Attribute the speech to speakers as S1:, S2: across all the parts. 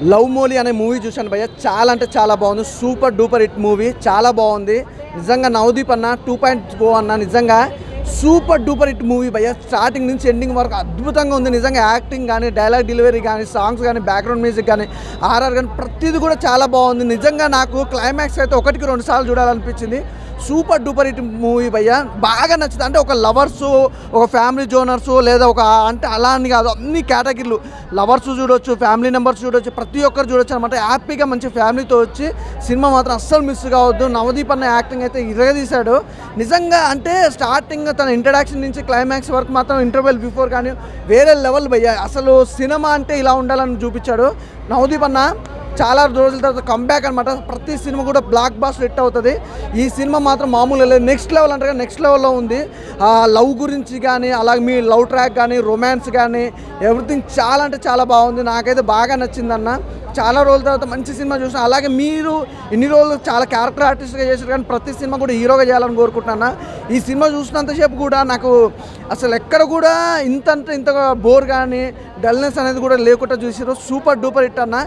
S1: Love Mouli అనే movie చూశాను భయ్య. చాలా అంటే చాలా బాగుంది. Super duper hit movie. చాలా బాగుంది నిజంగా. నవదీప్ అన్న 2.0 అన్న నిజంగా సూపర్ డూపర్ హిట్ మూవీ భయ్య. స్టార్టింగ్ నుంచి ఎండింగ్ వరకు అద్భుతంగా ఉంది నిజంగా. యాక్టింగ్ కానీ, డైలాగ్ డెలివరీ కానీ, సాంగ్స్ కానీ, బ్యాక్గ్రౌండ్ మ్యూజిక్ కానీ, ఆర్ఆర్ కానీ ప్రతిదీ కూడా చాలా బాగుంది నిజంగా. నాకు క్లైమాక్స్ అయితే 1-2 సార్లు చూడాలనిపించింది. సూపర్ డూపర్ హిట్ మూవీ భయ్య. బాగా నచ్చింది. అంటే ఒక లవర్సు, ఒక ఫ్యామిలీ జోనర్సు, లేదా ఒక అంటే అలా అని కాదు, అన్ని కేటగిరీలు. లవర్స్ చూడొచ్చు, ఫ్యామిలీ మెంబర్స్ చూడొచ్చు, ప్రతి ఒక్కరు చూడొచ్చు అనమాట. హ్యాపీగా మంచి ఫ్యామిలీతో వచ్చి సినిమా మాత్రం అస్సలు మిస్ కావద్దు. నవదీప్ అన్న యాక్టింగ్ అయితే ఇరగదీశాడు నిజంగా. అంటే స్టార్టింగ్ తన ఇంట్రడక్షన్ నుంచి క్లైమాక్స్ వరకు మాత్రం ఇంటర్వెల్ బిఫోర్ కానీ వేరే లెవెల్ భయ్య. అసలు సినిమా అంటే ఇలా ఉండాలని చూపించాడు నవదీప్ అన్న. చాలా రోజుల తర్వాత కంబ్యాక్ అనమాట. ప్రతి సినిమా కూడా బ్లాక్ బాస్టర్ హిట్ అవుతుంది. ఈ సినిమా మాత్రం మామూలుగా లేదు, నెక్స్ట్ లెవెల్ అంటారు కదా, నెక్స్ట్ లెవెల్లో ఉంది. లవ్ గురించి కానీ, అలాగే మీ లవ్ ట్రాక్ కానీ, రొమాన్స్ కానీ, ఎవ్రీథింగ్ చాలా అంటే చాలా బాగుంది. నాకైతే బాగా నచ్చిందన్న. చాలా రోజుల తర్వాత మంచి సినిమా చూసాను. అలాగే మీరు ఇన్ని రోజులు చాలా క్యారెక్టర్ ఆర్టిస్ట్గా చేశారు, కానీ ప్రతి సినిమా కూడా హీరోగా చేయాలని కోరుకుంటున్నాను. ఈ సినిమా చూసినంతసేపు కూడా నాకు అసలు ఎక్కడ కూడా ఇంతగా బోర్ కానీ డల్నెస్ అనేది కూడా లేకుండా చూసారు. సూపర్ డూపర్ హిట్ అన్న.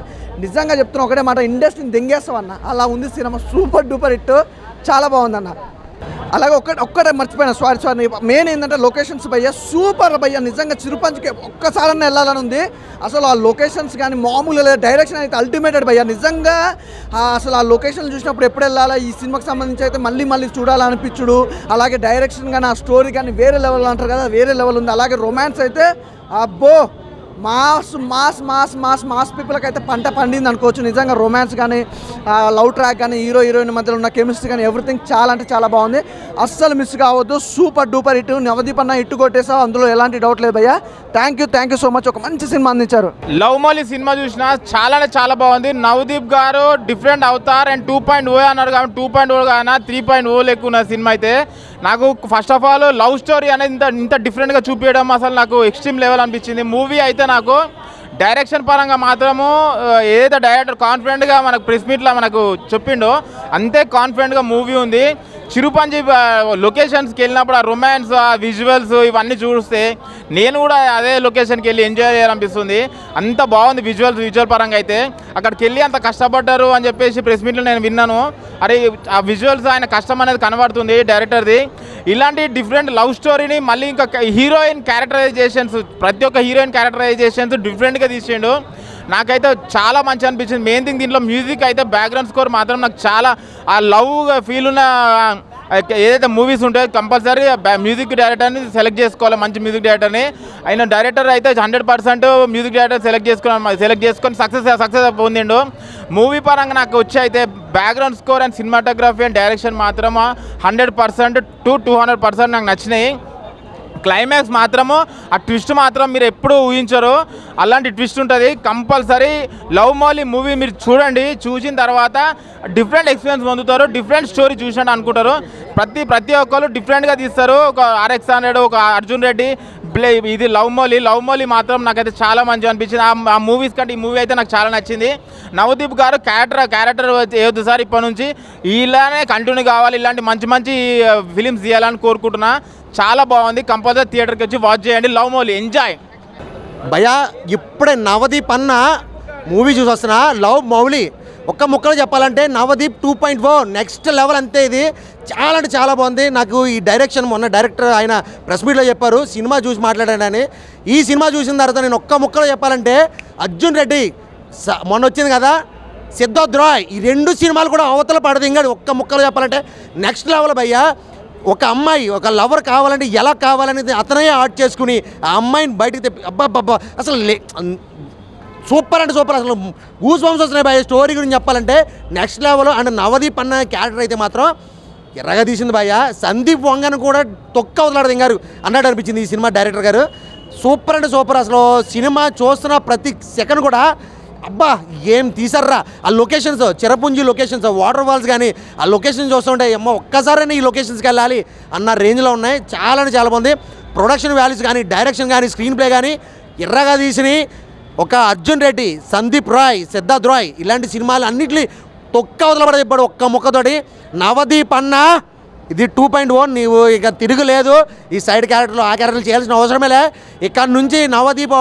S1: నిజంగా చెప్తున్నా ఒకటే మాట, ఇండస్ట్రీని దెంగేస్తామన్న, అలా ఉంది సినిమా. సూపర్ డూపర్ హిట్, చాలా బాగుందన్న. అలాగే ఒక్కటే మర్చిపోయినా, సారీ మెయిన్ ఏంటంటే లొకేషన్స్ భయ్య. సూపర్ భయ్య నిజంగా. చిరుపంచికి ఒక్కసారన్నా వెళ్ళాలని ఉంది. అసలు ఆ లొకేషన్స్ కానీ మామూలుగా, డైరెక్షన్ అయితే అల్టిమేటెడ్ భయ్య నిజంగా. అసలు ఆ లొకేషన్ చూసినప్పుడు ఎప్పుడు వెళ్ళాలా, ఈ సినిమాకి సంబంధించి అయితే మళ్ళీ చూడాలనిపించుడు. అలాగే డైరెక్షన్ కానీ, ఆ స్టోరీ కానీ వేరే లెవెల్ అంటారు కదా, వేరే లెవెల్ ఉంది. అలాగే రొమాన్స్ అయితే అబ్బో మాస్ పీపుల్కి అయితే పంట పండింది అనుకోవచ్చు నిజంగా. రొమాన్స్ కానీ, లవ్ ట్రాక్ కానీ, హీరోయిన్ మధ్యలో ఉన్న కెమిస్ట్రీ కానీ ఎవ్రీథింగ్ చాలా అంటే చాలా బాగుంది. అస్సలు మిస్ కావద్దు. Super duper hit. నవదీప్ అన్న హిట్ కొట్టేసావు, అందులో ఎలాంటి డౌట్ లేదు భయ్య. Thank you so much. ఒక మంచి సినిమా అందించారు.
S2: లవ్ మోలీ సినిమా చూసినా చాలా బాగుంది. నవదీప్ గారు డిఫరెంట్ అవుతారు. అండ్ 2.0 అన్నారు కాబట్టి 2.0 కానీ 3.0 లెక్క ఉన్న సినిమా అయితే నాకు first of all love story అనేది ఇంత డిఫరెంట్గా చూపించడం అసలు నాకు ఎక్స్ట్రీమ్ లెవెల్ అనిపించింది. మూవీ అయితే నాకు డైరెక్షన్ పరంగా మాత్రము ఏదైతే డైరెక్టర్ కాన్ఫిడెంట్గా మనకు ప్రెస్ మీట్లో మనకు చెప్పిండో అంతే కాన్ఫిడెంట్గా మూవీ ఉంది. చిరుపంజి లొకేషన్స్కి వెళ్ళినప్పుడు ఆ రొమాన్స్, ఆ విజువల్స్ ఇవన్నీ చూస్తే నేను కూడా అదే లొకేషన్కి వెళ్ళి ఎంజాయ్ చేయాలనిపిస్తుంది. అంత బాగుంది విజువల్ పరంగా అయితే. అక్కడికి వెళ్ళి అంత కష్టపడ్డారు అని చెప్పేసి ప్రెస్ మీట్లో నేను విన్నాను. అరే ఆ విజువల్స్ ఆయన కష్టం అనేది కనబడుతుంది డైరెక్టర్ది. ఇలాంటి డిఫరెంట్ లవ్ స్టోరీని మళ్ళీ ఇంకా హీరోయిన్ క్యారెక్టరైజేషన్స్, ప్రతి ఒక్క హీరోయిన్ క్యారెక్టరైజేషన్స్ డిఫరెంట్గా తీసిండు. నాకైతే చాలా మంచి అనిపించింది. మెయిన్ థింగ్ దీంట్లో మ్యూజిక్ అయితే బ్యాక్గ్రౌండ్ స్కోర్ మాత్రం నాకు చాలా ఆ లవ్ ఫీల్ ఉన్న ఏదైతే మూవీస్ ఉంటాయో కంపల్సరీ మ్యూజిక్ డైరెక్టర్ని సెలెక్ట్ చేసుకోవాలి, మంచి మ్యూజిక్ డైరెక్టర్ని. ఆయన డైరెక్టర్ అయితే 100% మ్యూజిక్ డైరెక్టర్ సెలెక్ట్ చేసుకొని సక్సెస్ పొందిండు. మూవీ పరంగా నాకు వచ్చి అయితే background score and cinematography and direction మాత్రం 100% to 200% నాకు నచ్చినాయి. క్లైమాక్స్ మాత్రము ఆ ట్విస్ట్ మాత్రం మీరు ఎప్పుడు ఊహించరు, అలాంటి ట్విస్ట్ ఉంటుంది కంపల్సరీ. లవ్ మోలీ మూవీ మీరు చూడండి, చూసిన తర్వాత డిఫరెంట్ ఎక్స్పీరియన్స్ పొందుతారు, డిఫరెంట్ స్టోరీ చూసినట్టు అనుకుంటారు. ప్రతి ఒక్కరు డిఫరెంట్గా తీస్తారు. ఒక RX100, ఒక అర్జున్ రెడ్డి, ఇది లవ్ మోలీ మాత్రం నాకైతే చాలా మంచిగా అనిపించింది. ఆ మూవీస్ కంటే ఈ మూవీ అయితే నాకు చాలా నచ్చింది. నవదీప్ గారు క్యారెక్టర్ ఏవద్దు సార్, ఇప్పటి నుంచి ఇలానే కంటిన్యూ కావాలి, ఇలాంటి మంచి ఫిలిమ్స్ తీయాలని కోరుకుంటున్నా. చాలా బాగుంది. కంపల్సరీ థియేటర్కి వచ్చి వాచ్ చేయండి. లవ్ మోలీ ఎంజాయ్
S3: భయ్యా. ఇప్పుడే నవదీప్ అన్న మూవీ చూసి వస్తున్నా. లవ్ మౌలి ఒక్క ముక్కలో చెప్పాలంటే నవదీప్ 2.0 నెక్స్ట్ లెవెల్ అంతే. ఇది చాలా అంటే చాలా బాగుంది. నాకు ఈ డైరెక్షన్ మొన్న డైరెక్టర్ ఆయన ప్రెస్ మీట్లో చెప్పారు సినిమా చూసి మాట్లాడాడని. ఈ సినిమా చూసిన తర్వాత నేను ఒక్క ముక్కలో చెప్పాలంటే అర్జున్ రెడ్డి మొన్న వచ్చింది కదా, సిద్ధార్థ్ రాయ్, ఈ 2 సినిమాలు కూడా అవతల పడదు. ఇంకా ఒక్క ముక్కలో చెప్పాలంటే నెక్స్ట్ లెవెల్ భయ్యా. ఒక అమ్మాయి ఒక లవర్ కావాలంటే ఎలా కావాలనేది అతనే ఆర్ట్ చేసుకుని ఆ అమ్మాయిని బయటకు తెప్పి అబ్బాబ్బా అసలు సూపర్ అంటే సూపర్. అసలు గూస్ బంప్స్ వస్తున్నాయి భయ్య. స్టోరీ గురించి చెప్పాలంటే నెక్స్ట్ లెవెల్. అండ్ నవదీప్ అన్న క్యారెక్టర్ అయితే మాత్రం ఎర్రగా తీసింది భయ్య. సందీప్ వంగను కూడా తొక్క వదలాడు దింగారు అన్నట్టు అనిపించింది ఈ సినిమా డైరెక్టర్ గారు. సూపర్ అంటే సూపర్. అసలు సినిమా చూస్తున్న ప్రతి సెకండ్ కూడా అబ్బా ఏం తీసారా. ఆ locations, Cherrapunji locations, water falls కానీ ఆ లొకేషన్స్ చూస్తుంటే అమ్మ ఒక్కసారైనా ఈ లొకేషన్స్కి వెళ్ళాలి అన్న రేంజ్లో ఉన్నాయి. చాలా అంటే చాలా బాగుంది. ప్రొడక్షన్ వాల్యూస్ కానీ, డైరెక్షన్ కానీ, స్క్రీన్ ప్లే కానీ ఎర్రగా తీసినాయి. ఒక అర్జున్ రెడ్డి, సందీప్ రాయ్, సిద్ధార్థ్ రాయ్ ఇలాంటి సినిమాలు అన్నింటినీ తొక్క వదలబడ చెప్పాడు ఒక్క ముక్కతోటి. నవదీప్ అన్న ఇది 2.0. నీవు ఇక తిరుగులేదు. ఈ సైడ్ క్యారెక్టర్లు ఆ క్యారెక్టర్లు చేయాల్సిన అవసరమే లే. ఇక్కడ నుంచి నవదీప్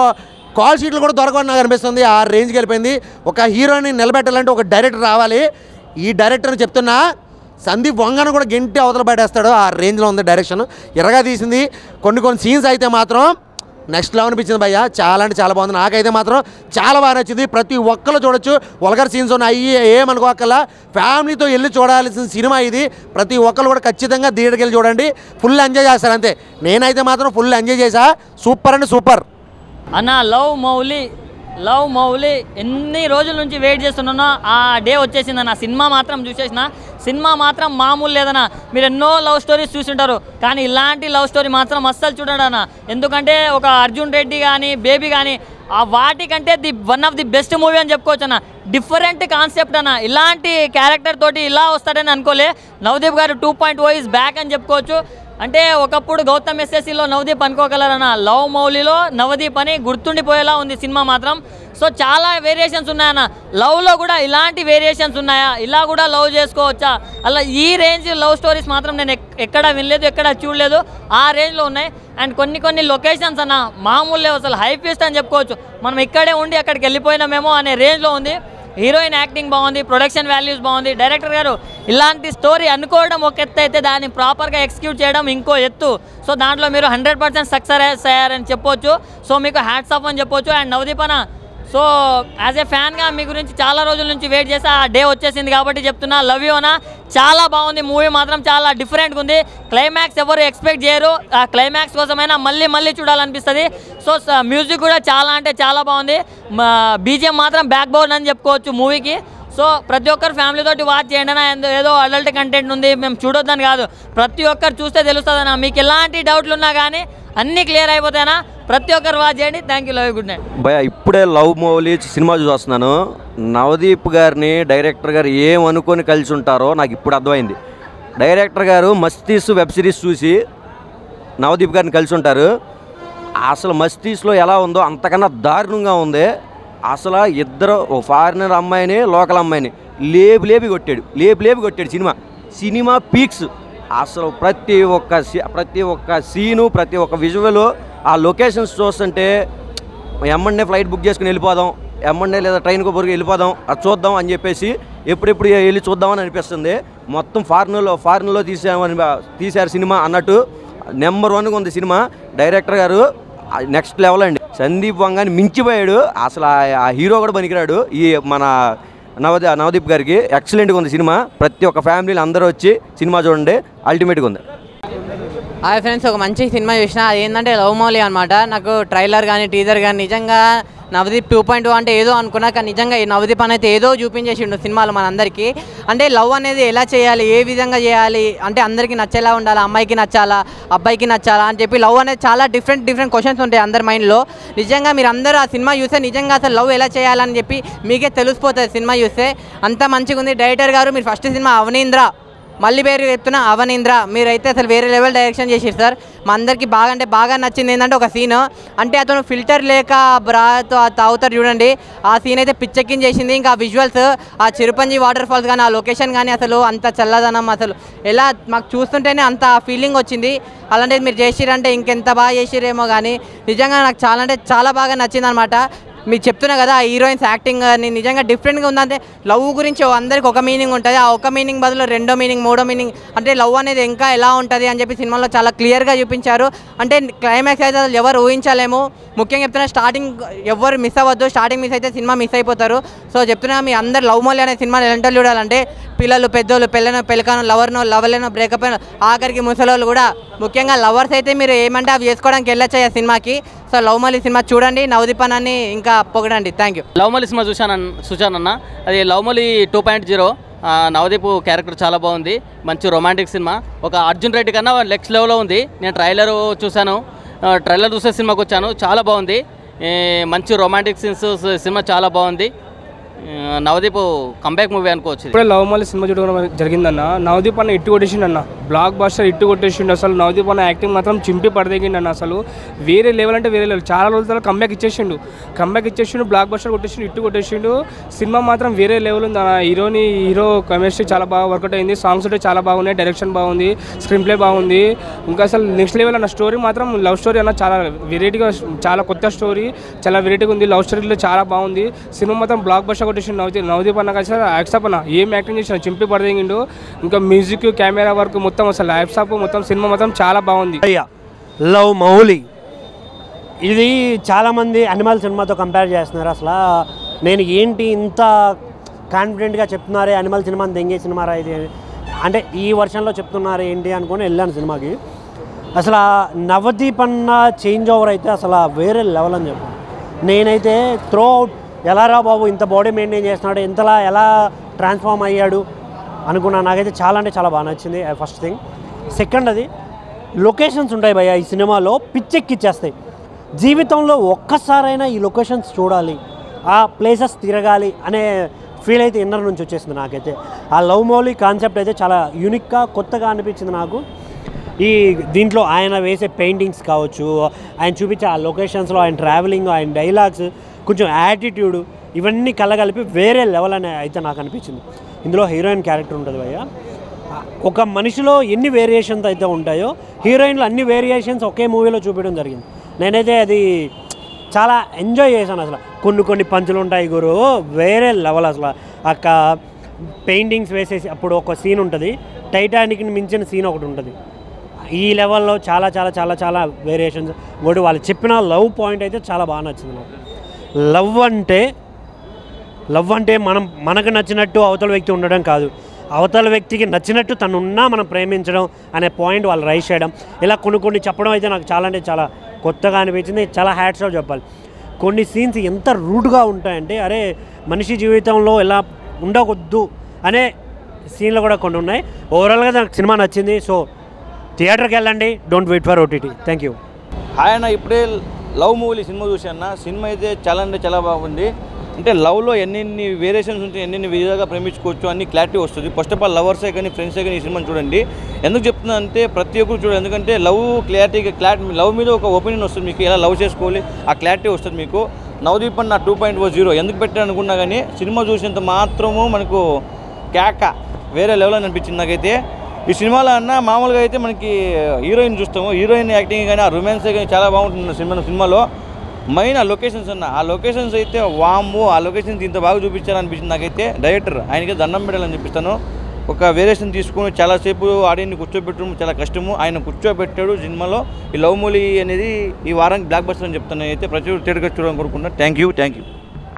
S3: కాల్ షీట్లు కూడా దొరకవని నాకు అనిపిస్తుంది. ఆ రేంజ్కి వెళ్ళిపోయింది. ఒక హీరోని నిలబెట్టాలంటే ఒక డైరెక్టర్ రావాలి. ఈ డైరెక్టర్ని చెప్తున్నా, సందీప్ వంగను కూడా గెంటి అవతల పడేస్తాడు. ఆ రేంజ్లో ఉంది డైరెక్షన్. ఎర్రగా తీసింది. కొన్ని సీన్స్ అయితే మాత్రం నెక్స్ట్ లెవెల్ అనిపించింది భయ్య. చాలా అంటే చాలా బాగుంది. నాకైతే మాత్రం చాలా బాగా నచ్చింది. ప్రతి ఒక్కరు చూడొచ్చు. వల్గర్ సీన్స్ ఉన్నాయి, ఏమనుకోకల్లా ఫ్యామిలీతో వెళ్ళి చూడాల్సిన సినిమా ఇది. ప్రతి ఒక్కరు కూడా ఖచ్చితంగా థియేటర్కి వెళ్ళి చూడండి. ఫుల్ ఎంజాయ్ చేస్తారు అంతే. నేనైతే మాత్రం ఫుల్ ఎంజాయ్ చేశా. సూపర్ అంటే సూపర్
S4: అన్న. లవ్ మౌలి ఎన్ని రోజుల నుంచి వెయిట్ చేస్తున్నానో ఆ డే వచ్చేసిందన్న. సినిమా మాత్రం చూసేసిన. సినిమా మాత్రం మామూలు లేదన్న. మీరు ఎన్నో లవ్ స్టోరీస్ చూసింటారు, కానీ ఇలాంటి లవ్ స్టోరీ మాత్రం అస్సలు చూడండి అన్న. ఎందుకంటే ఒక అర్జున్ రెడ్డి కానీ బేబీ కానీ వాటికంటే one of the best movie అని చెప్పుకోవచ్చు అన్న. డిఫరెంట్ కాన్సెప్ట్ అన్న. ఇలాంటి క్యారెక్టర్ తోటి ఇలా వస్తాడని అనుకోలే. నవదీప్ గారు 2.0 ఈజ్ బ్యాక్ అని చెప్పుకోవచ్చు. అంటే ఒకప్పుడు గౌతమ్ ఎస్ఎస్సిలో నవదీప్ అనుకోగలరన్న. లవ్ మౌలిలో నవదీప్ అని గుర్తుండిపోయేలా ఉంది సినిమా మాత్రం. సో చాలా వేరియేషన్స్ ఉన్నాయన్న. లవ్లో కూడా ఇలాంటి వేరియేషన్స్ ఉన్నాయా, ఇలా కూడా లవ్ చేసుకోవచ్చా, అలా ఈ రేంజ్ లవ్ స్టోరీస్ మాత్రం నేను ఎక్కడ వినలేదు, ఎక్కడ చూడలేదు. ఆ రేంజ్లో ఉన్నాయి. అండ్ కొన్ని లొకేషన్స్ అన్న మామూలు అసలు హై ఫీస్ట్ అని చెప్పుకోవచ్చు. మనం ఇక్కడే ఉండి అక్కడికి వెళ్ళిపోయినామేమో అనే రేంజ్లో ఉంది. హీరోయిన్ యాక్టింగ్ బాగుంది, ప్రొడక్షన్ వాల్యూస్ బాగుంది. డైరెక్టర్ గారు ఇలాంటి స్టోరీ అనుకోవడం ఒక ఎత్తు అయితే దాన్ని ప్రాపర్గా ఎగ్జిక్యూట్ చేయడం ఇంకో ఎత్తు. సో దాంట్లో మీరు 100% సక్సెస్ అయ్యారని చెప్పొచ్చు. సో మీకు హ్యాట్స్ ఆఫ్ అని చెప్పొచ్చు. అండ్ నవదీప్ అన్న, సో యాజ్ ఏ ఫ్యాన్గా మీ గురించి చాలా రోజుల నుంచి వెయిట్ చేసి ఆ డే వచ్చేసింది కాబట్టి చెప్తున్నా, లవ్ యూ అన్న. చాలా బాగుంది మూవీ మాత్రం. చాలా డిఫరెంట్గా ఉంది. క్లైమాక్స్ ఎవరు ఎక్స్పెక్ట్ చేయరు. ఆ క్లైమాక్స్ కోసమైనా మళ్ళీ చూడాలనిపిస్తుంది. సో మ్యూజిక్ కూడా చాలా అంటే చాలా బాగుంది. బీజిఎం మాత్రం బ్యాక్ బోన్ అని చెప్పుకోవచ్చు మూవీకి. సో ప్రతి ఒక్కరు ఫ్యామిలీతోటి వాచ్ చేయండి అన్న. ఏదో అడల్ట్ కంటెంట్ ఉంది మేము చూడొద్దని కాదు, ప్రతి ఒక్కరు చూస్తే తెలుస్తుంది అన్న. మీకు ఎలాంటి డౌట్లు ఉన్నా కానీ అన్నీ క్లియర్ అయిపోతాయన్నా. ప్రతి ఒక్కరు వాచ్ చేయండి. Thank you. Love you. Good night
S5: భయ. ఇప్పుడే లవ్ మౌలి సినిమా చూస్తున్నాను. నవదీప్ గారిని డైరెక్టర్ గారు ఏమనుకొని కలిసి ఉంటారో నాకు ఇప్పుడు అర్థమైంది. డైరెక్టర్ గారు మస్తీస్ వెబ్ సిరీస్ చూసి నవదీప్ గారిని కలిసి ఉంటారు. అసలు మస్తీస్లో ఎలా ఉందో అంతకన్నా దారుణంగా ఉంది. అసలు ఇద్దరు ఫారినర్ అమ్మాయిని లోకల్ అమ్మాయిని లేపి కొట్టాడు. Cinema peaks. అసలు ప్రతి ఒక్క సీను, ప్రతి ఒక్క విజువల్, ఆ లొకేషన్స్ చూస్తుంటే ఎమ్మండే ఫ్లైట్ బుక్ చేసుకుని వెళ్ళిపోదాం, ఎమ్మండే లేదా ట్రైన్కి బొరికి వెళ్ళిపోదాం, అది చూద్దాం అని చెప్పేసి ఎప్పుడెప్పుడు వెళ్ళి చూద్దామని అనిపిస్తుంది. మొత్తం ఫారిన్లో తీశారు సినిమా అన్నట్టు. నెంబర్ 1గా ఉంది సినిమా. డైరెక్టర్ గారు నెక్స్ట్ లెవెల్ అండి. సందీప్ వంగాని మించిపోయాడు. అసలు ఆ హీరో కూడా పనికిరాడు. ఈ మన నవదీప్ గారికి ఎక్సలెంట్గా ఉంది సినిమా. ప్రతి ఒక్క ఫ్యామిలీలు అందరూ వచ్చి సినిమా చూడండి. అల్టిమేట్గా ఉంది.
S6: హాయ్ ఫ్రెండ్స్, ఒక మంచి సినిమా చూసిన. అది ఏంటంటే లవ్ మౌలి అనమాట. నాకు ట్రైలర్ కానీ టీజర్ కానీ నిజంగా నవదీప్ 2.0 అంటే ఏదో అనుకున్నా, కానీ నిజంగా ఈ నవదీప్ అనేది ఏదో చూపించేసిండు సినిమాలో మనందరికీ. అంటే లవ్ అనేది ఎలా చేయాలి, ఏ విధంగా చేయాలి, అంటే అందరికీ నచ్చేలా ఉండాలి, అమ్మాయికి నచ్చాలా, అబ్బాయికి నచ్చాలా అని చెప్పి లవ్ అనేది చాలా డిఫరెంట్ క్వశ్చన్స్ ఉంటాయి అందరి మైండ్లో. నిజంగా మీరు అందరూ ఆ సినిమా చూస్తే నిజంగా అసలు లవ్ ఎలా చేయాలని చెప్పి మీకే తెలిసిపోతుంది సినిమా చూస్తే. అంత మంచిగా ఉంది. డైరెక్టర్ గారు మీరు ఫస్ట్ సినిమా అవనీంద్ర, మళ్ళీ పేరు చెప్తున్నా అవనీంద్ర, మీరైతే అసలు వేరే లెవెల్ డైరెక్షన్ చేసారు సార్. మా అందరికీ బాగా నచ్చింది ఏంటంటే ఒక సీన్, అంటే అతను ఫిల్టర్ లేక బ్రాతో తాగుతారు చూడండి, ఆ సీన్ అయితే పిచ్చెక్కించేసింది. ఇంకా విజువల్స్, ఆ చిరుపంజి వాటర్ ఫాల్స్ కానీ, ఆ లొకేషన్ కానీ అసలు అంత చల్లదనం, అసలు ఎలా మాకు చూస్తుంటేనే అంత ఫీలింగ్ వచ్చింది. అలాంటిది మీరు చేసిరంటే ఇంకెంత బాగా చేసిరేమో. కానీ నిజంగా నాకు చాలా అంటే చాలా బాగా నచ్చింది అనమాట. మీకు చెప్తున్నా కదా, ఆ హీరోయిన్స్ యాక్టింగ్ నిజంగా డిఫరెంట్గా ఉందంటే. లవ్ గురించి అందరికి ఒక మీనింగ్ ఉంటుంది, ఆ ఒక మీనింగ్ బదులు రెండో మీనింగ్, మూడో మీనింగ్, అంటే లవ్ అనేది ఇంకా ఎలా ఉంటుంది అని చెప్పి సినిమాలో చాలా క్లియర్గా చూపించారు. అంటే క్లైమాక్స్ అయితే అసలు ఎవరు ఊహించలేము. ముఖ్యంగా చెప్తున్నా, స్టార్టింగ్ ఎవరు మిస్ అవ్వద్దు. స్టార్టింగ్ మిస్ అయితే సినిమా మిస్ అయిపోతారు. సో చెప్తున్నా, మీ అందరు లవ్ మౌలి అనే సినిమాని ఎలాంటి చూడాలంటే పిల్లలు, పెద్దోళ్ళు, పెళ్ళకాను, లవర్లేనో, బ్రేకప్ అయిన, ఆఖరికి ముసలోళ్ళు కూడా. ముఖ్యంగా లవర్స్ అయితే మీరు ఏమంటే అవి చేసుకోవడానికి వెళ్ళొచ్చు ఆ సినిమాకి. సో లవ్ మౌలి సినిమా చూడండి, నవదీప్ అన్నని ఇంకా పొగడండి. Thank you.
S7: లవ్ మౌలి సినిమా చూశానన్న. అది లవ్ మౌలి 2.0. నవదీప్ క్యారెక్టర్ చాలా బాగుంది. మంచి రొమాంటిక్ సినిమా. ఒక అర్జున్ రెడ్డి కన్నా నెక్స్ట్ లెవెల్లో ఉంది. నేను ట్రైలర్ చూశాను, ట్రైలర్ చూసే సినిమాకి వచ్చాను. చాలా బాగుంది. మంచి రొమాంటిక్ సీన్స్, సినిమా చాలా బాగుంది. నవదీప్ కంబ్యాక్ మూవీ అనుకోవచ్చు.
S8: ఇప్పుడే లవ్ మౌలి సినిమా చూడడం జరిగిందన్న. నవదీప్ అన్న ఎట్టి కొట్టేసిండన్న. బ్లాక్ బస్టర్ ఇట్టు కొట్టేసిండు. అసలు నవదీప్ అన్న యాక్టింగ్ మాత్రం చింపి పడదగిండు అన్న. అసలు వేరే లెవెల్ అంటే వేరే లెవెల్. చాలా రోజుల తర్వాత కంబ్యాక్ ఇచ్చేసిండు, బ్లాక్ బస్టర్ కొట్టేసిండు, ఇట్టు కొట్టేసిండు. సినిమా మాత్రం వేరే లెవెల్ ఉంది అన్న. హీరో కెమిస్ట్రీ చాలా బాగా వర్కౌట్ అయింది. సాంగ్స్ ఉంటే చాలా బాగున్నాయి, డైరెక్షన్ బాగుంది, స్క్రీన్ ప్లే బాగుంది. ఇంకా అసలు నెక్స్ట్ లెవెల్ అన్న. స్టోరీ మాత్రం లవ్ స్టోరీ అన్న, చాలా వెరైటీగా, చాలా కొత్త స్టోరీ, చాలా వెరైటీగా ఉంది. లవ్ స్టోరీలో చాలా బాగుంది. సినిమా మొత్తం బ్లాక్ బస్టర్ కొట్టేసిండు నవదీప్ అన్న. అసలు యాక్సప్ అన్న ఏం యాక్టింగ్ చేసిన చింపి పడదగిండు. ఇంకా మ్యూజిక్, కెమెరా వర్క్ మొత్తం అసలు యాప్సాప్ మొత్తం సినిమా మొత్తం చాలా బాగుంది.
S9: లవ్ మౌలి ఇది చాలామంది అనిమల్ సినిమాతో కంపేర్ చేస్తున్నారు. అసలు నేను ఏంటి ఇంత కాన్ఫిడెంట్గా చెప్తున్నారే అనిమల్ సినిమాని దెంగే సినిమారా ఇది అంటే ఈ వర్షన్లో చెప్తున్నారు ఏంటి అనుకొని వెళ్ళాను సినిమాకి. అసలు నవదీప్ అన్న చేంజ్ ఓవర్ అయితే అసలు వేరే లెవెల్ అని చెప్పాను నేనైతే. త్రో అవుట్ ఎలా రా బాబు ఇంత బాడీ మెయింటైన్ చేస్తున్నాడు, ఇంతలా ఎలా ట్రాన్స్ఫార్మ్ అయ్యాడు అనుకున్నాను. నాకైతే చాలా అంటే చాలా బాగా నచ్చింది ఫస్ట్ థింగ్. సెకండ్ అది లొకేషన్స్ ఉంటాయి భయ్య ఈ సినిమాలో పిచ్చెక్కిచ్చేస్తాయి. జీవితంలో ఒక్కసారైనా ఈ లొకేషన్స్ చూడాలి, ఆ ప్లేసెస్ తిరగాలి అనే ఫీల్ అయితే ఇన్నర్ నుంచి వచ్చేసింది నాకైతే. ఆ లవ్ మౌలి కాన్సెప్ట్ అయితే చాలా యూనిక్గా కొత్తగా అనిపించింది నాకు. ఈ దీంట్లో ఆయన వేసే పెయింటింగ్స్ కావచ్చు, ఆయన చూపించే ఆ లొకేషన్స్లో ఆయన ట్రావెలింగ్, ఆయన డైలాగ్స్, కొంచెం యాటిట్యూడ్, ఇవన్నీ కలగలిపి వేరే లెవెల్ అని అయితే నాకు అనిపించింది. ఇందులో హీరోయిన్ క్యారెక్టర్ ఉంటుంది భయ్య. ఒక మనిషిలో ఎన్ని వేరియేషన్స్ అయితే ఉంటాయో హీరోయిన్లో అన్ని వేరియేషన్స్ ఒకే మూవీలో చూపించడం జరిగింది. నేనైతే అది చాలా ఎంజాయ్ చేశాను. అసలు కొన్ని పంచులు ఉంటాయి గురు, వేరే లెవెల్. అసలు అక్క పెయింటింగ్స్ వేసేసి అప్పుడు ఒక సీన్ ఉంటుంది, టైటానిక్ని మించిన సీన్ ఒకటి ఉంటుంది. ఈ లెవెల్లో చాలా చాలా చాలా చాలా వేరియేషన్స్. ఒకటి వాళ్ళు చెప్పిన లవ్ పాయింట్ అయితే చాలా బాగా నచ్చింది నాకు. లవ్ అంటే మనకు నచ్చినట్టు అవతల వ్యక్తి ఉండడం కాదు, అవతల వ్యక్తికి నచ్చినట్టు తనున్నా మనం ప్రేమించడం అనే పాయింట్ వాళ్ళు రైజ్ చేయడం, ఇలా కొన్ని చెప్పడం అయితే నాకు చాలా అంటే చాలా కొత్తగా అనిపించింది. చాలా హ్యాట్స్ ఆఫ్ చెప్పాలి. కొన్ని సీన్స్ ఎంత రూడ్గా ఉంటాయంటే అరే మనిషి జీవితంలో ఇలా ఉండకూడదు అనే సీన్లు కూడా కొన్ని ఉన్నాయి. ఓవరాల్గా నాకు సినిమా నచ్చింది. సో థియేటర్కి వెళ్ళండి, don't wait for OTT. Thank you.
S10: Hi అన్న, ఇప్పుడే లవ్ మూవీ సినిమా చూశాను. సినిమా అయితే చాలా అంటే చాలా బాగుంది. అంటే లవ్లో ఎన్ని వేరియేషన్స్ ఉంటాయి, ఎన్ని విధాలుగా ప్రేమించుకోవచ్చు అన్ని క్లారిటీ వస్తుంది. ఫస్ట్ ఆఫ్ ఆల్ లవర్సే కానీ ఫ్రెండ్సే కానీ ఈ సినిమాని చూడండి. ఎందుకు చెప్తున్నా అంటే ప్రతి ఒక్కరు చూడండి, ఎందుకంటే లవ్ లవ్ మీద ఒక ఒపీనియన్ వస్తుంది మీకు, ఎలా లవ్ చేసుకోవాలి ఆ క్లారిటీ వస్తుంది మీకు. నవదీప్ అన్న 2.0 ఎందుకు పెట్టాను అనుకున్నా కానీ సినిమా చూసినంత మాత్రము మనకు కేక వేరే లెవెల్ అని అనిపించింది నాకైతే. ఈ సినిమాలో అన్న మామూలుగా అయితే మనకి హీరోయిన్ చూస్తాము, హీరోయిన్ యాక్టింగ్ కానీ ఆ రొమాన్సే కానీ చాలా బాగుంటుంది సినిమాలో. మెయిన్ ఆ లొకేషన్స్ అన్న, ఆ లొకేషన్స్ అయితే వాము, ఆ లొకేషన్స్ ఇంత బాగా చూపించాలనిపించింది నాకైతే. డైరెక్టర్ ఆయనకి దండం పెట్టాలని చెప్పిస్తాను. ఒక వేరియేషన్ తీసుకుని చాలాసేపు ఆడియన్ని కూర్చోబెట్టడం చాలా కష్టము, ఆయన కూర్చోబెట్టాడు సినిమాలో. ఈ లవ్ మూవీ అనేది ఈ వారానికి బ్లాక్ బస్టర్ అని చెప్తాను అయితే. ప్రతి థియేటర్గా చూడాలని కోరుకుంటున్నాను. Thank you.